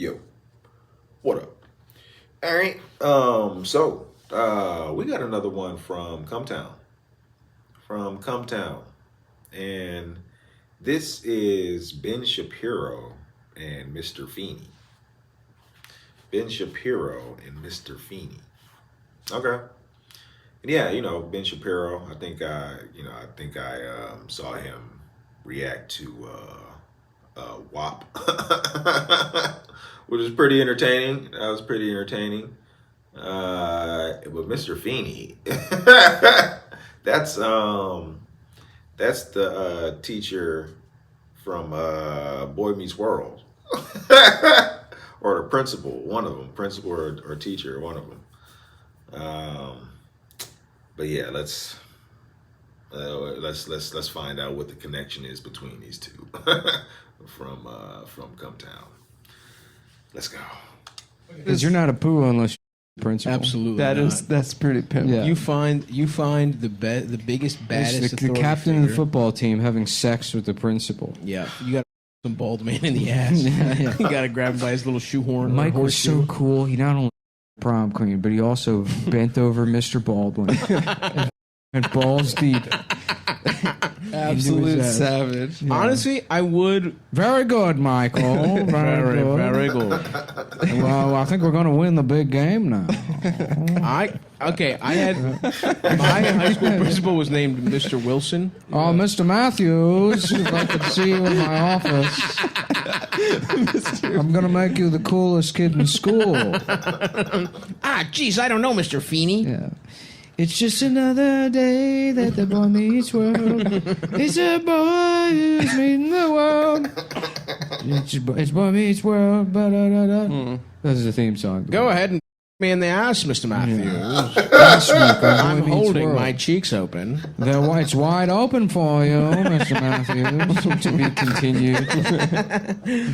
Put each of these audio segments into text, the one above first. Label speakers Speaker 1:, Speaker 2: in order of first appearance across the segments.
Speaker 1: Yo, what up? All right. We got another one from CMTOWN. From CMTOWN. And this is Ben Shapiro and Mr. Feeny. Ben Shapiro and Mr. Feeny. Okay. And yeah, Ben Shapiro. I think I saw him react to WAP, which was pretty entertaining. That was pretty entertaining. But Mr. Feeny, that's the teacher from Boy Meets World, or the principal, one of them, principal or teacher, one of them. But yeah, let's find out what the connection is between these two from CMTOWN. Let's go.
Speaker 2: Because you're not a poo unless you're principal.
Speaker 3: Absolutely,
Speaker 2: that's pretty pimp. Yeah.
Speaker 3: You find the biggest, baddest
Speaker 2: the captain of the football team having sex with the principal.
Speaker 3: Yeah, you got some bald man in the ass. Yeah. You got to grab him by his little shoehorn.
Speaker 2: Mike was so cool. He not only prom queen, but he also bent over Mr. Baldwin and balls deep.
Speaker 3: Absolute savage. Yeah. Honestly, I would.
Speaker 2: Very good, Michael.
Speaker 3: Very good.
Speaker 2: Well, I think we're going to win the big game now.
Speaker 3: I had my high school principal was named Mr. Wilson.
Speaker 2: Oh, Mr. Matthews, if I could see you in my office, I'm going to make you the coolest kid in school.
Speaker 3: Geez, I don't know, Mr. Feeny.
Speaker 2: Yeah. It's just another day that the boy meets world. It's a boy who's meeting the world. It's boy meets world. This is the theme song.
Speaker 3: Go ahead and me in the ass, Mr. Matthews.
Speaker 2: Yeah. Last week,
Speaker 3: I'm holding my cheeks open.
Speaker 2: It's wide open for you, Mr. Matthews. To be continued.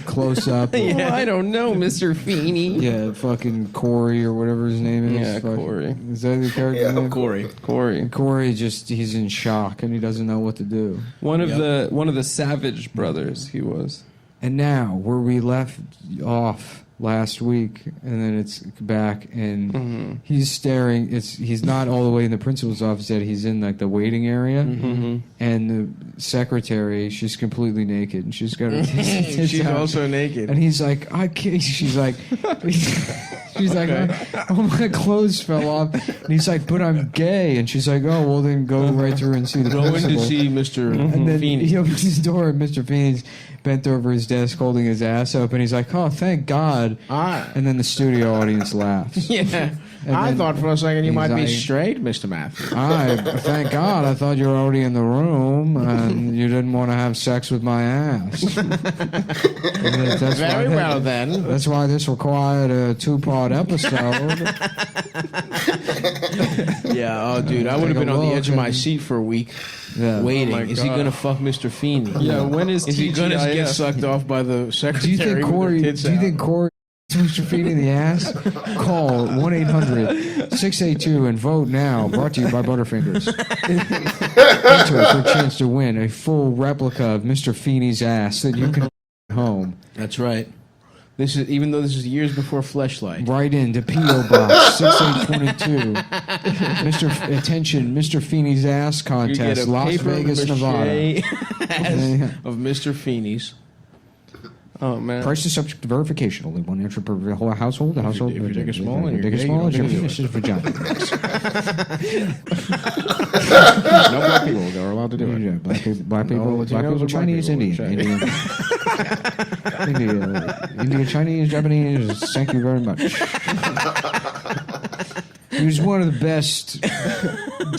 Speaker 2: Close up.
Speaker 4: Yeah, I don't know, Mr. Feeny.
Speaker 2: Yeah, fucking Corey or whatever his name is.
Speaker 4: Yeah, Corey.
Speaker 2: Is that the character name?
Speaker 3: Corey.
Speaker 2: Corey he's in shock and he doesn't know what to do.
Speaker 4: One of the Savage brothers, he was.
Speaker 2: And now, where we left off last week, and then it's back, and he's staring. He's not all the way in the principal's office yet. He's in like the waiting area, and the secretary, she's completely naked, and she's got her.
Speaker 3: She's also naked,
Speaker 2: and he's like, I can't. She's like, oh, my clothes fell off, and he's like, but I'm gay, and she's like, oh, well then go right through and see the principal.
Speaker 3: Go in to see Mr.
Speaker 2: And then
Speaker 3: Feeny.
Speaker 2: he opens his door, and Mr. Feeney's bent over his desk holding his ass open. He's like, oh, thank God. And then the studio audience laughs.
Speaker 3: Yeah. I thought for a second you might be straight, Mr. Matthews.
Speaker 2: Thank God. I thought you were already in the room and you didn't want to have sex with my ass.
Speaker 3: Very well, then.
Speaker 2: That's why this required a 2-part episode.
Speaker 3: Yeah, oh, dude, I would have been on the edge of my seat for a week. Yeah. Waiting.
Speaker 4: Oh,
Speaker 3: is he going to fuck Mr. Feeny?
Speaker 4: Yeah, when is
Speaker 3: he going to get sucked off by the secretary?
Speaker 2: Do you think Corey Mr. Feeny in the ass? Call 1-800-682 and vote now. Brought to you by Butterfingers. Enter for a chance to win a full replica of Mr. Feeney's ass that you can at home.
Speaker 3: That's right. Even though this is years before Fleshlight.
Speaker 2: Right into P.O. Box 6822. Mr. Feeney's ass contest, Las Vegas, Nevada.
Speaker 3: Of Mr. Feeney's.
Speaker 4: Oh man!
Speaker 2: Price is subject to verification. Only one entry per whole household. The household.
Speaker 3: If you take a small,
Speaker 2: your vagina.
Speaker 3: No black people are allowed to do it.
Speaker 2: Yeah, black people, Chinese, Indian, Chinese, Japanese. Thank you very much. He was one of the best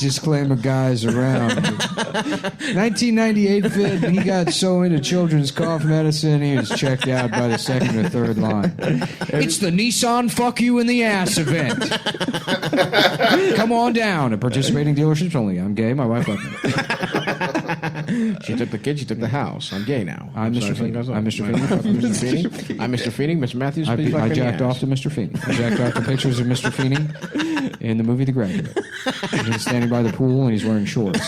Speaker 2: disclaimer guys around. 1998 vid, he got so into children's cough medicine, he was checked out by the second or third line. It's the Nissan Fuck You in the Ass event. Come on down at participating dealerships only. I'm gay, my wife left me.
Speaker 3: She took the kid, she took the house. I'm gay now.
Speaker 2: I'm Mr. Feeny. I'm Mr. Feeny.
Speaker 3: I'm Mr. Feeny. Mr. Matthews, please
Speaker 2: I jacked off to Mr. Feeny. I jacked off to pictures of Mr. Feeny in the movie The Graduate. He's standing by the pool and he's wearing shorts.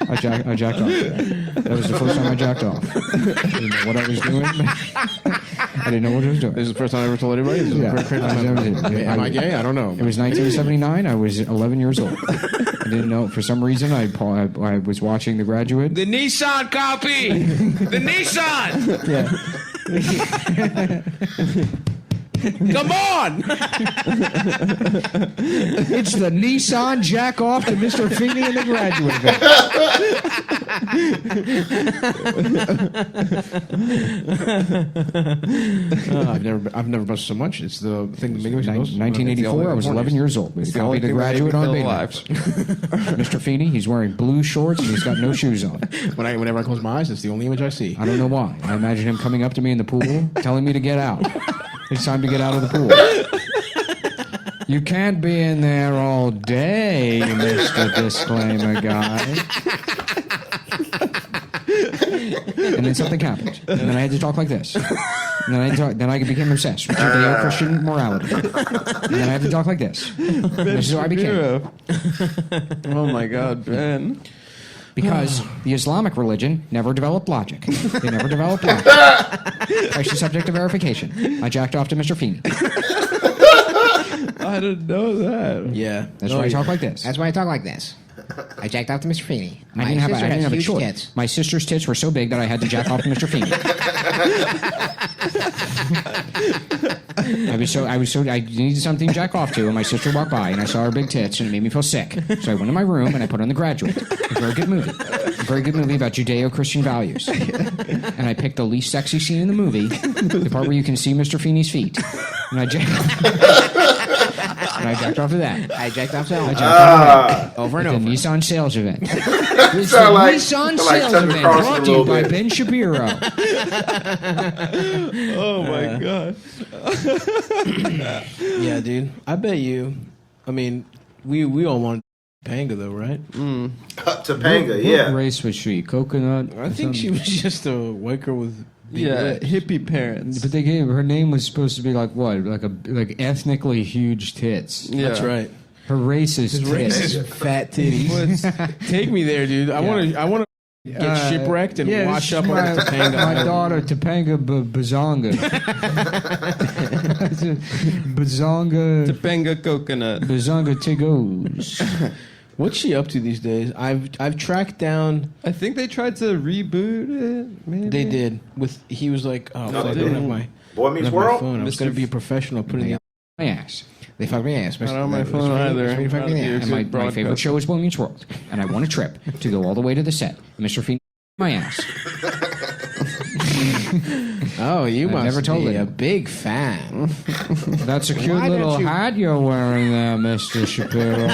Speaker 2: I jacked off to that. That was the first time I jacked off. I didn't know what I was doing. didn't know what I was doing.
Speaker 3: This is the first time I ever told anybody. This is the first time Am I gay? I don't know.
Speaker 2: It was 1979. I was 11 years old. I didn't know. For some reason, I was watching The Graduate.
Speaker 3: The Nissan copy! The Nissan!
Speaker 2: Yeah.
Speaker 3: Come on!
Speaker 2: It's the Nissan jack off to Mr. Feeny and The Graduate.
Speaker 3: I've never busted so much. It's the thing that makes me most.
Speaker 2: 1984. I was 11 years old. We copied The Graduate on Betamax. Mr. Feeny, he's wearing blue shorts and he's got no shoes on.
Speaker 3: Whenever I close my eyes, it's the only image I see.
Speaker 2: I don't know why. I imagine him coming up to me in the pool, telling me to get out. It's time to get out of the pool. You can't be in there all day, Mr. Disclaimer Guy. And then something happened. And then I had to talk like this. And then I became obsessed with Judeo-Christian morality. And then I had to talk like this. This is who I became.
Speaker 4: Oh my God, Ben.
Speaker 2: Because the Islamic religion never developed logic. They never developed logic. Actually, subject to verification. I jacked off to Mr. Feeny.
Speaker 4: I didn't know that.
Speaker 3: Yeah.
Speaker 2: That's why I talk like this.
Speaker 5: That's why I talk like this. I jacked off to Mr. Feeny.
Speaker 2: I didn't have a choice.
Speaker 5: Tits.
Speaker 2: My sister's tits were so big that I had to jack off to Mr. Feeny. I needed something to jack off to, and my sister walked by, and I saw her big tits, and it made me feel sick. So I went in my room, and I put on The Graduate. A very good movie. A very good movie about Judeo-Christian values. And I picked the least sexy scene in the movie, the part where you can see Mr. Feeney's feet. And I jacked off to that.
Speaker 5: I jacked off to
Speaker 2: I
Speaker 5: that.
Speaker 2: jacked off to that.
Speaker 5: Over and
Speaker 2: At
Speaker 5: over.
Speaker 2: the Nissan sales event. It's the
Speaker 1: Sound like-
Speaker 2: Nissan
Speaker 1: sound like
Speaker 2: sales
Speaker 1: Tucker
Speaker 2: event
Speaker 1: Carlson
Speaker 2: brought
Speaker 1: a
Speaker 2: to you
Speaker 1: little
Speaker 2: by
Speaker 1: bit.
Speaker 2: Ben Shapiro.
Speaker 4: Oh my God.
Speaker 3: Yeah, dude. I bet you. I mean, we all want Topanga, though, right?
Speaker 1: Topanga, yeah.
Speaker 2: What race was she? Coconut?
Speaker 3: I think she was just a white girl with big
Speaker 4: Yeah,
Speaker 3: lips.
Speaker 4: hippie parents.
Speaker 2: But they gave her name was supposed to be like what? Like ethnically huge tits.
Speaker 4: Yeah.
Speaker 3: That's right.
Speaker 2: Her race is
Speaker 3: His
Speaker 2: tits.
Speaker 3: race is fat titties. Take me there, dude. I want to get shipwrecked and wash up on Topanga.
Speaker 2: My daughter Topanga Bazonga. Bazonga.
Speaker 4: Topanga coconut.
Speaker 2: Bazonga Tigos.
Speaker 3: What's she up to these days? I've tracked down.
Speaker 4: I think they tried to reboot it. Maybe
Speaker 3: They did. He was like, oh,
Speaker 1: No,
Speaker 3: fuck,
Speaker 1: they
Speaker 3: I don't
Speaker 1: didn't.
Speaker 3: have my,
Speaker 1: Boy
Speaker 3: I
Speaker 1: Meets
Speaker 3: don't have my
Speaker 1: World?
Speaker 3: phone. I was
Speaker 4: Mr.
Speaker 3: going to be a professional putting the.
Speaker 2: My ass.
Speaker 5: They fucked me ass.
Speaker 4: Not on my phone either.
Speaker 5: Mr. Feeny fucked me
Speaker 4: That'd be a
Speaker 5: ass.
Speaker 2: And my
Speaker 4: Broadcast.
Speaker 2: favorite show is Boy Meets World. And I won a trip to go all the way to the set. Mr. Feeny my ass.
Speaker 3: Oh, you
Speaker 2: I
Speaker 3: must
Speaker 2: never told
Speaker 3: be
Speaker 2: him.
Speaker 3: a big fan.
Speaker 2: That's a cute
Speaker 3: Why don't
Speaker 2: little
Speaker 3: you-
Speaker 2: hat you're wearing there, Mr. Shapiro.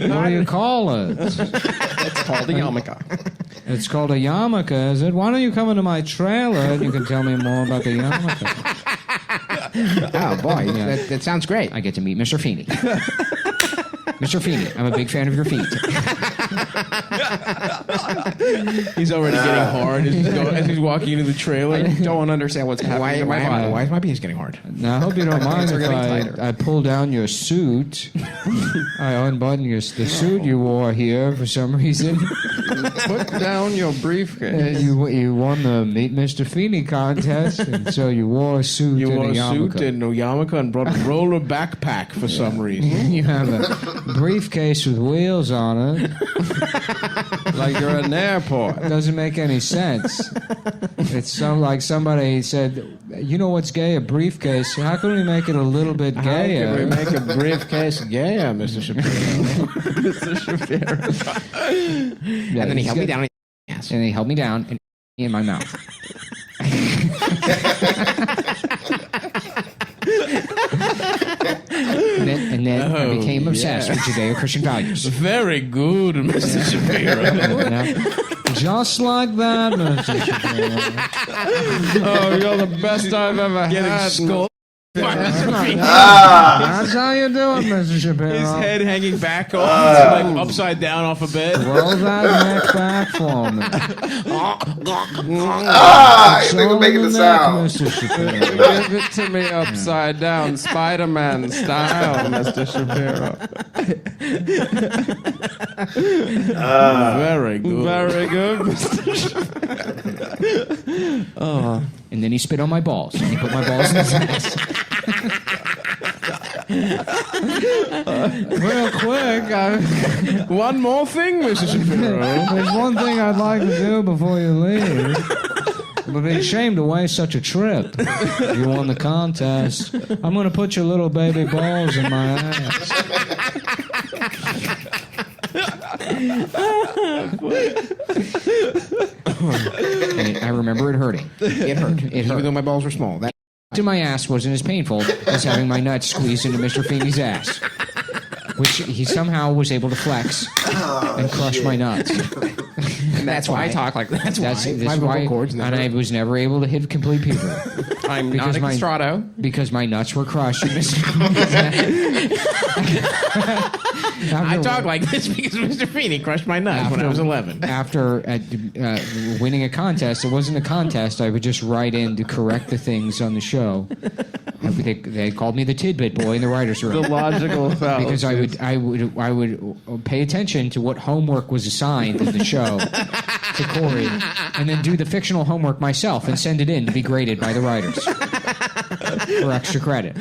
Speaker 2: What do you call it?
Speaker 4: It's called a yarmulke.
Speaker 2: It's called a yarmulke, is it? Why don't you come into my trailer and you can tell me more about the yarmulke?
Speaker 5: Oh, boy.
Speaker 2: Yeah.
Speaker 5: That sounds great.
Speaker 2: I get to meet Mr. Feeny. Mr. Feeny, I'm a big fan of your feet.
Speaker 3: He's already getting hard as he's walking into the trailer.
Speaker 4: I don't understand what's happening to my body.
Speaker 5: Why is my penis getting hard?
Speaker 2: Now, I hope you don't mind
Speaker 4: Things are
Speaker 2: if
Speaker 4: getting tighter.
Speaker 2: I pull down your suit. I unbutton the suit you wore here for some reason.
Speaker 4: Put down your briefcase.
Speaker 2: You won the Meet Mr. Feeny contest, and so you wore a suit
Speaker 3: You
Speaker 2: and
Speaker 3: wore
Speaker 2: a
Speaker 3: a suit
Speaker 2: yarmulke.
Speaker 3: and no yarmulke and brought a roller backpack for some reason.
Speaker 2: You have a briefcase with wheels on it.
Speaker 4: Like you're at an airport.
Speaker 2: It doesn't make any sense. It's like somebody said, you know what's gay? A briefcase. How can we make it a little bit
Speaker 3: How can we
Speaker 2: gayer?
Speaker 3: make a briefcase gayer, Mr. Shapiro?
Speaker 4: Mr. Shapiro.
Speaker 2: Yeah,
Speaker 5: And then he held me
Speaker 2: he's
Speaker 5: down and ass.
Speaker 2: And he held me down and in my mouth. and then I became obsessed with Judeo-Christian values.
Speaker 3: Very good, Mr. Shapiro.
Speaker 2: You know? Just like that, Mr. Shapiro.
Speaker 4: Oh, you're the best I've ever had.
Speaker 2: That's how you do it, Mr. Shapiro.
Speaker 3: His head hanging back off, like upside down off a bed.
Speaker 2: Roll that neck back for me.
Speaker 1: He's making the sound.
Speaker 2: Mr. Shapiro.
Speaker 4: Give it to me upside down, Spider-Man style, Mr. Shapiro.
Speaker 3: Very good.
Speaker 4: Very good, Mr. Shapiro. Oh,
Speaker 2: and then he spit on my balls. And he put my balls in his ass. Real quick,
Speaker 3: One more thing, Mr. Shapiro.
Speaker 2: there's one thing I'd like to do before you leave. It would be a shame to waste such a trip. You won the contest. I'm going to put your little baby balls in my ass. I remember it hurting.
Speaker 5: It hurt.
Speaker 2: It
Speaker 5: Even
Speaker 2: hurt.
Speaker 5: though my balls were small. That
Speaker 2: To my ass wasn't as painful as having my nuts squeezed into Mr. Feeney's ass, which he somehow was able to flex and crush my nuts.
Speaker 5: and that's why I talk like that. That's why. My vocal cords
Speaker 2: and
Speaker 5: never.
Speaker 2: I was never able to hit complete puberty
Speaker 4: I'm
Speaker 2: Because
Speaker 4: not a
Speaker 2: my-
Speaker 4: castrato.
Speaker 2: because my nuts were crushed in Mr. Feeney's ass.
Speaker 5: I talk like this because Mr. Feeny crushed my nuts when I was 11.
Speaker 2: After winning a contest, it wasn't a contest. I would just write in to correct the things on the show. They called me the tidbit boy in the writers' room.
Speaker 4: The logical fallacy.
Speaker 2: Because I would pay attention to what homework was assigned in the show to Corey, and then do the fictional homework myself and send it in to be graded by the writers for extra credit,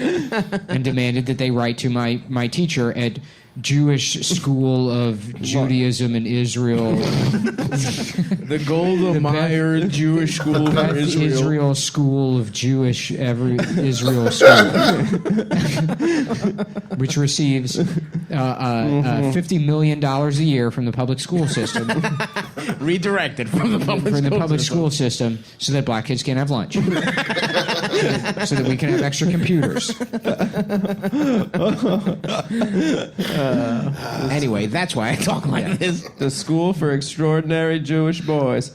Speaker 2: and demanded that they write to my teacher at Jewish School of Judaism in Israel,
Speaker 3: The Golda Meir Jewish School for
Speaker 2: Israel School of Jewish Israel School, which receives $50 million a year from the public school system,
Speaker 5: Redirected from the public
Speaker 2: school system, so that black kids can't have lunch, so that we can have extra computers.
Speaker 5: Anyway, that's why I talk like this.
Speaker 4: The School for Extraordinary Jewish Boys.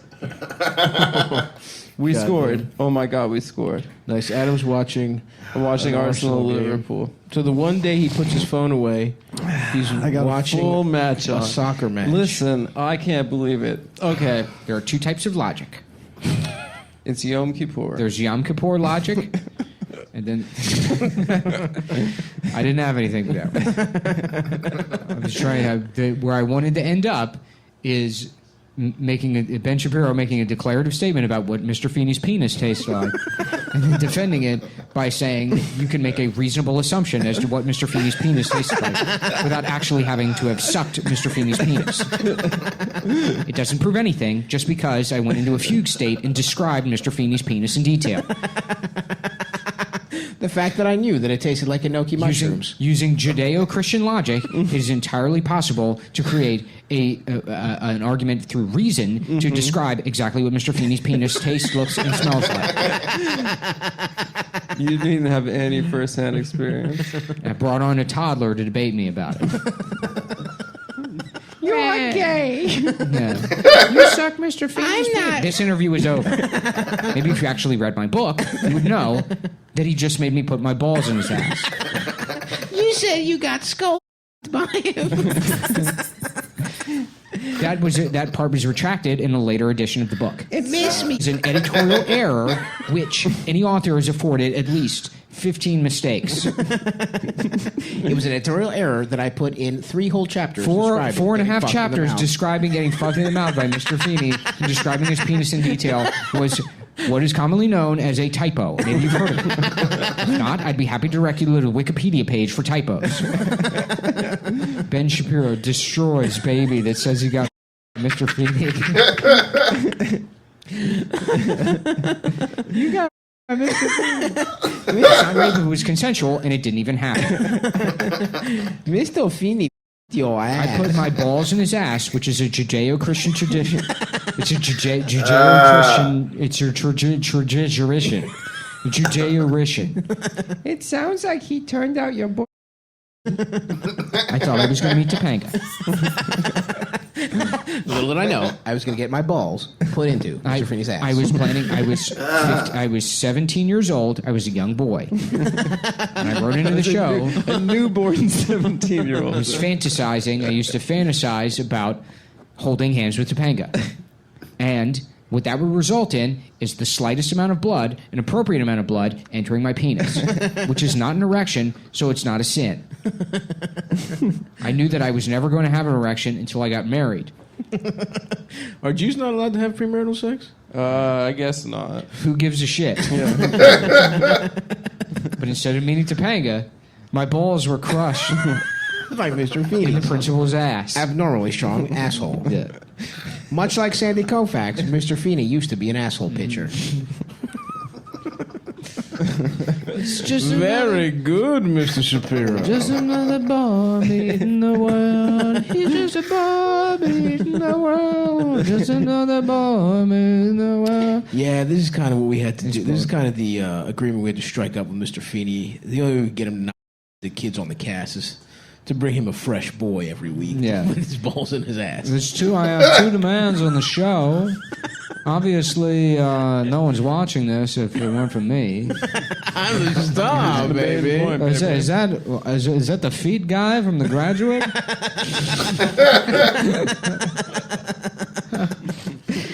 Speaker 4: We scored. Oh my God, we scored.
Speaker 3: Nice. Adam's watching
Speaker 4: I'm watching
Speaker 3: an
Speaker 4: Arsenal
Speaker 3: game.
Speaker 4: Liverpool.
Speaker 3: So the one day he puts his phone away, he's
Speaker 4: Got
Speaker 3: watching
Speaker 4: a full match
Speaker 3: a
Speaker 4: on.
Speaker 3: soccer match.
Speaker 4: Listen, I can't believe it. Okay,
Speaker 2: There are two types of logic.
Speaker 4: it's Yom Kippur.
Speaker 2: There's Yom Kippur logic, and then I didn't have anything there. I was trying to where I wanted to end up is making Ben Shapiro making a declarative statement about what Mr. Feeney's penis tastes like, and then defending it by saying you can make a reasonable assumption as to what Mr. Feeney's penis tastes like without actually having to have sucked Mr. Feeney's penis. It doesn't prove anything just because I went into a fugue state and described Mr. Feeney's penis in detail.
Speaker 5: The fact that I knew that it tasted like enoki mushrooms.
Speaker 2: Using Judeo-Christian logic, it is entirely possible to create an argument through reason to describe exactly what Mr. Feeney's penis tastes, looks, and smells like.
Speaker 4: You didn't have any first-hand experience.
Speaker 2: I brought on a toddler to debate me about it.
Speaker 5: You're gay.
Speaker 2: Yeah. You suck Mr. Feeney's penis. This interview is over. Maybe if you actually read my book, you would know that he just made me put my balls in his ass.
Speaker 5: You said you got scolded by him.
Speaker 2: That part was retracted in a later edition of the book.
Speaker 5: It missed me.
Speaker 2: It's an editorial error which any author is afforded at least 15 mistakes.
Speaker 5: It was an editorial error that I put in 3 whole chapters.
Speaker 2: Four
Speaker 5: describing
Speaker 2: and a
Speaker 5: getting
Speaker 2: half
Speaker 5: fucked in the
Speaker 2: chapters
Speaker 5: mouth.
Speaker 2: describing getting fucked in the mouth by Mr. Feeny and describing his penis in detail was what is commonly known as a typo. Maybe you've heard of it. If not, I'd be happy to direct you to the Wikipedia page for typos. Ben Shapiro destroys baby that says he got Mr. Feeny. You got Mr. Feeny. It's not rape, it was consensual, and it didn't even happen.
Speaker 5: Mr. Feeny, your ass.
Speaker 2: I put my balls in his ass, which is a Judeo-Christian tradition. It's a Judeo-Christian. It's a tradition. Judeo-Christian.
Speaker 4: It sounds like he turned out your boy.
Speaker 2: I thought I was going to meet Topanga.
Speaker 5: Little did I know, I was going to get my balls put into Mr. Feeney's ass.
Speaker 2: I was planning. I was 17 years old. I was a young boy, and I wrote into the show.
Speaker 4: A newborn 17-year-old.
Speaker 2: I was fantasizing. I used to fantasize about holding hands with Topanga, and what that would result in is the slightest amount of blood, an appropriate amount of blood, entering my penis, which is not an erection, so it's not a sin. I knew that I was never going to have an erection until I got married,
Speaker 3: Are Jews not allowed to have premarital sex?
Speaker 4: I guess not.
Speaker 2: Who gives a shit? But instead of meeting Topanga, my balls were crushed
Speaker 5: Like Mr.
Speaker 2: in
Speaker 5: Feeny.
Speaker 2: the principal's ass.
Speaker 5: Abnormally strong asshole.
Speaker 2: Yeah.
Speaker 5: Much like Sandy Koufax, Mr. Feeny used to be an asshole pitcher.
Speaker 2: It's just
Speaker 3: Very good, Mr. Shapiro.
Speaker 2: just another bomb in the world. He's just a bomb in the world. Just another bomb in the world.
Speaker 5: Yeah, this is kind of what we had to do. This is kind of the agreement we had to strike up with Mr. Feeny. The only way we get him to knock the kids on the cast is to bring him a fresh boy every week.
Speaker 2: Yeah.
Speaker 5: With his balls in his ass.
Speaker 2: I have two demands on the show. Obviously, no one's watching this if it weren't for me.
Speaker 3: I'm the star, baby.
Speaker 2: Is that the feet guy from The Graduate?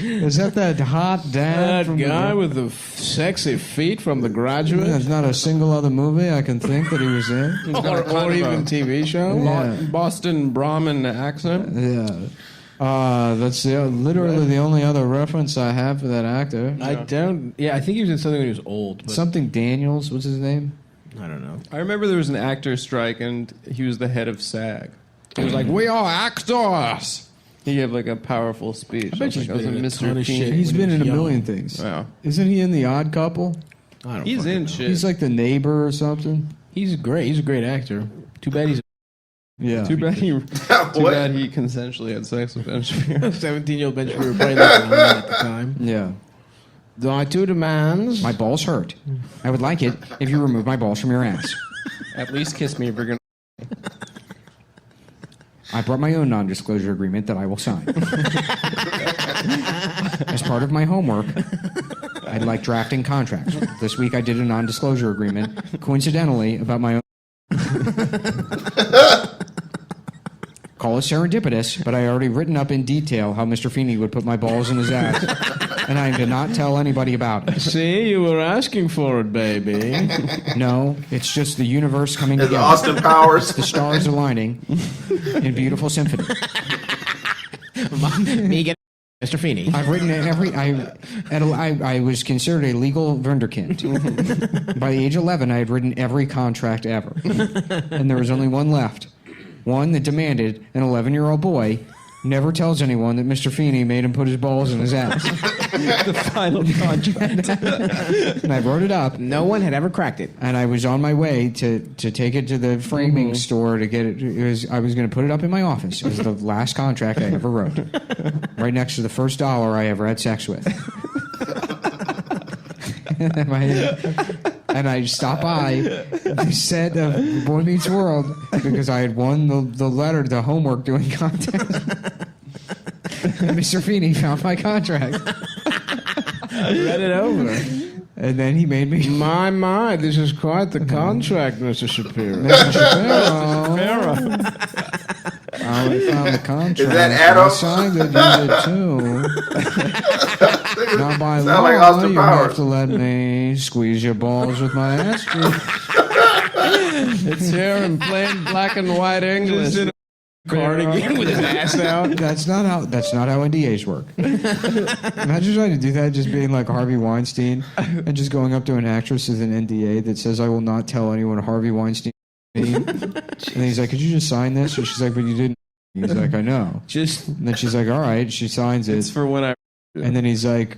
Speaker 2: Is that hot dad
Speaker 3: That
Speaker 2: from
Speaker 3: guy
Speaker 2: the,
Speaker 3: with the sexy feet from The Graduate?
Speaker 2: There's not a single other movie I can think that he was in.
Speaker 3: Or even TV show?
Speaker 2: Yeah.
Speaker 4: Boston Brahmin accent.
Speaker 2: Yeah. That's literally the only other reference I have for that actor.
Speaker 3: I don't... Yeah, I think he was in something when he was old. But
Speaker 2: Something Daniels, what's his name?
Speaker 3: I don't know.
Speaker 4: I remember there was an actor strike, and he was the head of SAG. He was like, "We are actors." He gave like a powerful speech.
Speaker 3: I bet he's been in a ton of shit.
Speaker 2: He's
Speaker 3: when
Speaker 2: been
Speaker 3: he
Speaker 2: in
Speaker 3: was
Speaker 2: a
Speaker 3: young.
Speaker 2: million things.
Speaker 4: Wow.
Speaker 2: Isn't he in The Odd Couple?
Speaker 3: I don't
Speaker 4: He's
Speaker 3: fucking
Speaker 4: in
Speaker 3: know.
Speaker 4: shit.
Speaker 2: He's like the neighbor or something.
Speaker 3: He's great. He's a great actor. Too bad he's
Speaker 2: Yeah.
Speaker 4: Too bad he consensually had sex with Ben Shapiro.
Speaker 3: a 17-year-old Ben Shapiro probably looking at at the time.
Speaker 2: Yeah.
Speaker 5: My two demands.
Speaker 2: My balls hurt. I would like it if you remove my balls from your ass.
Speaker 4: At least kiss me if you're gonna.
Speaker 2: I brought my own non-disclosure agreement that I will sign. As part of my homework, I like drafting contracts. This week I did a non-disclosure agreement, coincidentally, about my own... Call it serendipitous, but I already written up in detail how Mr. Feeny would put my balls in his ass, and I did not tell anybody about it.
Speaker 3: See, you were asking for it, baby.
Speaker 2: No, it's just the universe coming
Speaker 1: Is
Speaker 2: together.
Speaker 1: Austin Powers?
Speaker 2: The stars aligning in beautiful symphony.
Speaker 5: Me get Mr. Feeny.
Speaker 2: I've written I was considered a legal wunderkind. By age 11, I had written every contract ever. And there was only one left. One that demanded an 11-year-old boy never tells anyone that Mr. Feeny made him put his balls in his ass.
Speaker 4: The final contract.
Speaker 2: And I wrote it up.
Speaker 5: No one had ever cracked it.
Speaker 2: And I was on my way to take it to the framing store to get it. I was going to put it up in my office. It was the last contract I ever wrote. Right next to the first dollar I ever had sex with. And I stopped by the set of Boy Meets World because I had won the homework doing contest. And Mr. Feeny found my contract.
Speaker 3: Read it over.
Speaker 2: And then he made me...
Speaker 3: My, this is quite the contract, Mr. Shapiro.
Speaker 2: Mr. Shapiro. I found the contract.
Speaker 1: Is that
Speaker 2: I
Speaker 1: Adam?
Speaker 2: signed it, you did too. Now by
Speaker 1: Sound
Speaker 2: law,
Speaker 1: like Austin
Speaker 2: you have
Speaker 1: Powers.
Speaker 2: to let me squeeze your balls with my ass cheek.
Speaker 4: It's here in plain black and white English.
Speaker 3: Cardigan with his ass out.
Speaker 2: That's not how NDAs work. Imagine trying to do that, just being like Harvey Weinstein and just going up to an actress with an NDA that says, "I will not tell anyone Harvey Weinstein." And he's like, "Could you just sign this?" And she's like, "But you didn't." He's like, "I know." And then she's like, "All right." She signs it.
Speaker 4: It's for when I.
Speaker 2: And then he's like,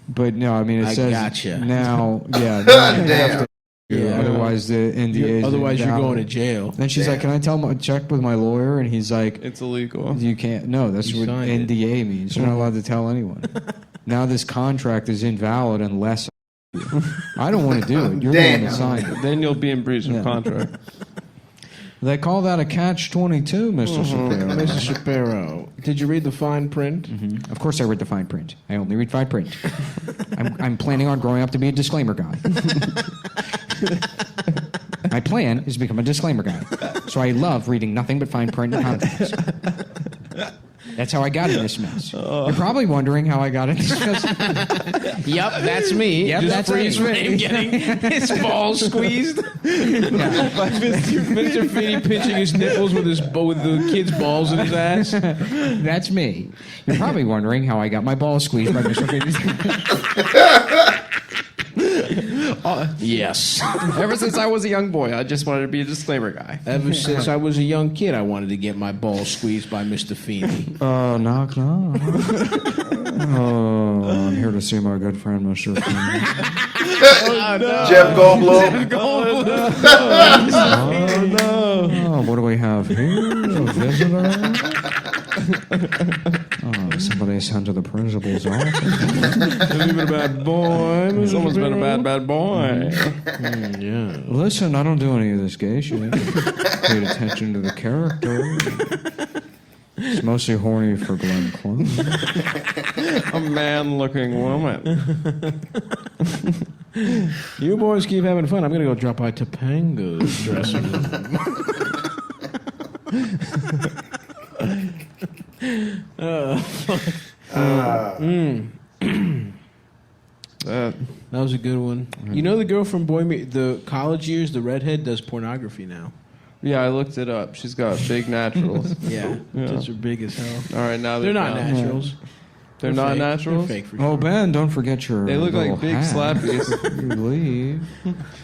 Speaker 2: "But no, I mean, it
Speaker 5: I
Speaker 2: says
Speaker 5: gotcha.
Speaker 2: now, yeah, now you have
Speaker 1: Damn.
Speaker 2: to,
Speaker 3: Yeah.
Speaker 2: otherwise the NDA is
Speaker 3: Otherwise, you're
Speaker 2: invalid."
Speaker 3: going to jail.
Speaker 2: Then she's like, "Can I check with my lawyer?" And he's like,
Speaker 4: It's illegal.
Speaker 2: "You can't. No, that's
Speaker 3: You
Speaker 2: what
Speaker 3: signed it.
Speaker 2: NDA means. You're not allowed to tell anyone." Now this contract is invalid unless I don't want to do it. You're the one
Speaker 1: Damn.
Speaker 2: that signed it.
Speaker 4: Then you'll be in breach of contract.
Speaker 2: They call that a catch-22, Mr. Shapiro.
Speaker 3: Mr. Shapiro, did you read the fine print?
Speaker 2: Of course I read the fine print. I only read fine print. I'm planning on growing up to be a disclaimer guy. My plan is to become a disclaimer guy. So I love reading nothing but fine print and contracts. That's how I got in this mess. You're probably wondering how I got in this mess.
Speaker 5: Yep, that's me.
Speaker 2: Yep,
Speaker 5: Just
Speaker 2: that's
Speaker 5: freeze
Speaker 2: me.
Speaker 5: frame getting his balls squeezed by Mr. Feeny pinching his nipples with the kid's balls in his ass.
Speaker 2: That's me. You're probably wondering how I got my balls squeezed by Mr. Feeny.
Speaker 5: Yes.
Speaker 4: Ever since I was a young boy, I just wanted to be a disclaimer guy.
Speaker 5: Ever since I was a young kid, I wanted to get my balls squeezed by Mr. Feeny.
Speaker 2: Oh, knock, knock. Oh, I'm here to see my good friend, Mr. Feeny.
Speaker 1: Jeff Goldblum.
Speaker 2: Oh, what do we have here? A visitor? Oh, somebody sent to the principal's office.
Speaker 5: Been a bad boy.
Speaker 4: Someone's been a bad boy.
Speaker 5: Yeah.
Speaker 2: Listen, I don't do any of this gay shit. Paid attention to the character. It's mostly horny for Glenn Clone.
Speaker 4: A man-looking woman.
Speaker 5: You boys keep having fun. I'm going to go drop by Topanga's dressing room. That was a good one. You know the girl from the college years, the redhead, does pornography now.
Speaker 4: Yeah, I looked it up. She's got big naturals.
Speaker 5: Yeah, those are big as hell.
Speaker 4: All right, now
Speaker 5: They're not
Speaker 4: down.
Speaker 5: naturals.
Speaker 4: They're not
Speaker 5: fake.
Speaker 4: naturals?
Speaker 5: They're fake for
Speaker 2: Oh,
Speaker 5: sure.
Speaker 2: Ben, don't forget your
Speaker 4: They look like
Speaker 2: little
Speaker 4: big
Speaker 2: hat.
Speaker 4: slappies.
Speaker 2: You leave.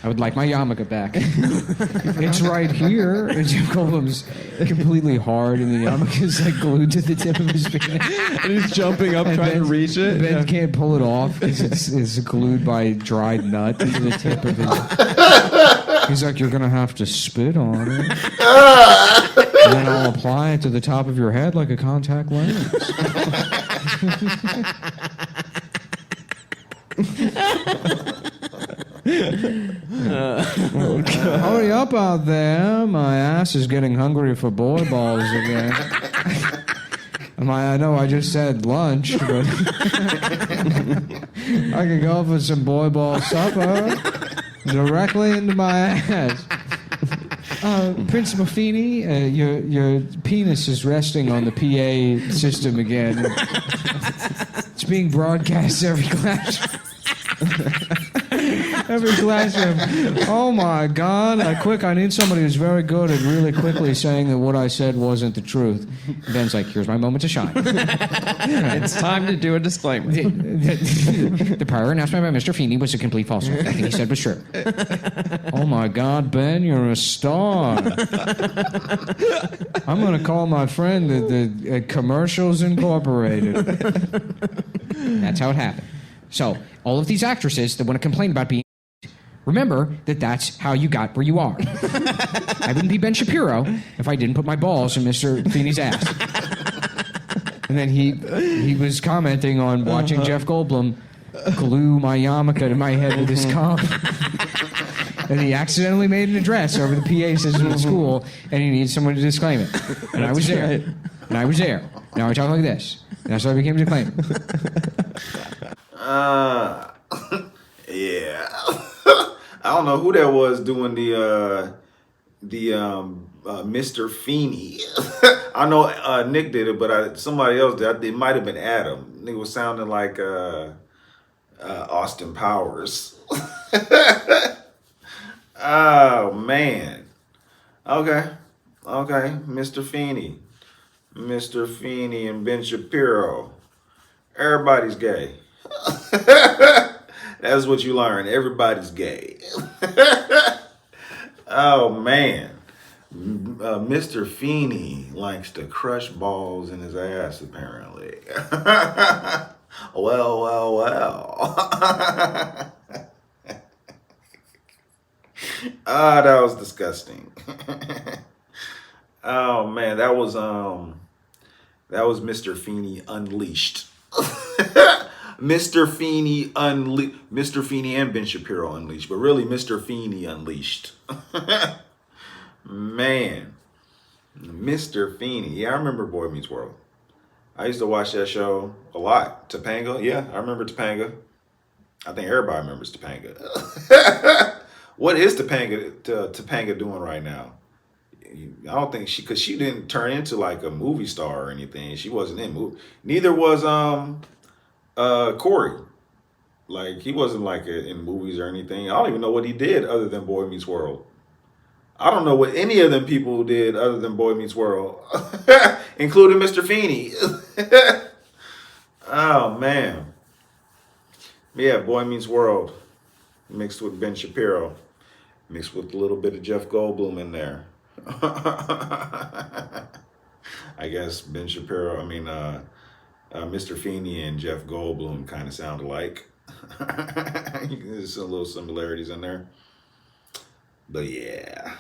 Speaker 2: I would like my yarmulke back. It's right here. And Jim Goldblum's completely hard, and the yarmulke is like glued to the tip of his penis.
Speaker 4: And he's jumping up trying to reach it.
Speaker 2: Ben can't pull it off because it's glued by dried nut to the tip of his. He's like, you're gonna have to spit on it, and then I'll apply it to the top of your head like a contact lens. Hurry up out there. My ass is getting hungry for boy balls again. I know I just said lunch, but I can go for some boy ball supper directly into my ass. Principal Feeny, your penis is resting on the PA system again. It's being broadcast every classroom. Every classroom. Oh my God! I need somebody who's very good at really quickly saying that what I said wasn't the truth. And Ben's like, here's my moment to shine.
Speaker 4: It's time to do a disclaimer.
Speaker 2: The prior announcement by Mr. Feeny was a complete falsehood. Everything he said was true. Oh my God, Ben, you're a star. I'm going to call my friend the Commercials Incorporated. That's how it happened. So, all of these actresses that want to complain about being remember that that's how you got where you are. I wouldn't be Ben Shapiro if I didn't put my balls in Mr. Feeney's ass. And then he was commenting on watching Jeff Goldblum glue my yarmulke to my head with his cock. And he accidentally made an address over the PA system at school, and he needed someone to disclaim it. And I was there. And I was there. Now I talk like this. And that's how I became a disclaimer.
Speaker 1: Yeah. I don't know who that was doing the Mr. Feeny. I know Nick did it, but somebody else did. It might have been Adam. It was sounding like Austin Powers. Oh man. Okay. Mr. Feeny and Ben Shapiro. Everybody's gay. That's what you learn. Everybody's gay. Oh, man. Mr. Feeny likes to crush balls in his ass, apparently. Well. Ah, that was disgusting. Oh, man. That was Mr. Feeny Unleashed. Mr. Feeny and Ben Shapiro Unleashed, but really Mr. Feeny Unleashed. Man, Mr. Feeny. Yeah, I remember Boy Meets World. I used to watch that show a lot. Topanga, yeah, I remember Topanga. I think everybody remembers Topanga. What is Topanga doing right now? I don't think because she didn't turn into like a movie star or anything. She wasn't in movie. Neither was Corey. Like he wasn't like in movies or anything. I don't even know what he did other than Boy Meets World. I don't know what any of them people did other than Boy Meets World, including Mr. Feeny. Oh man, yeah, Boy Meets World mixed with Ben Shapiro, mixed with a little bit of Jeff Goldblum in there. I guess Ben Shapiro. I mean, Mr. Feeny and Jeff Goldblum kind of sound alike. There's some little similarities in there, but yeah.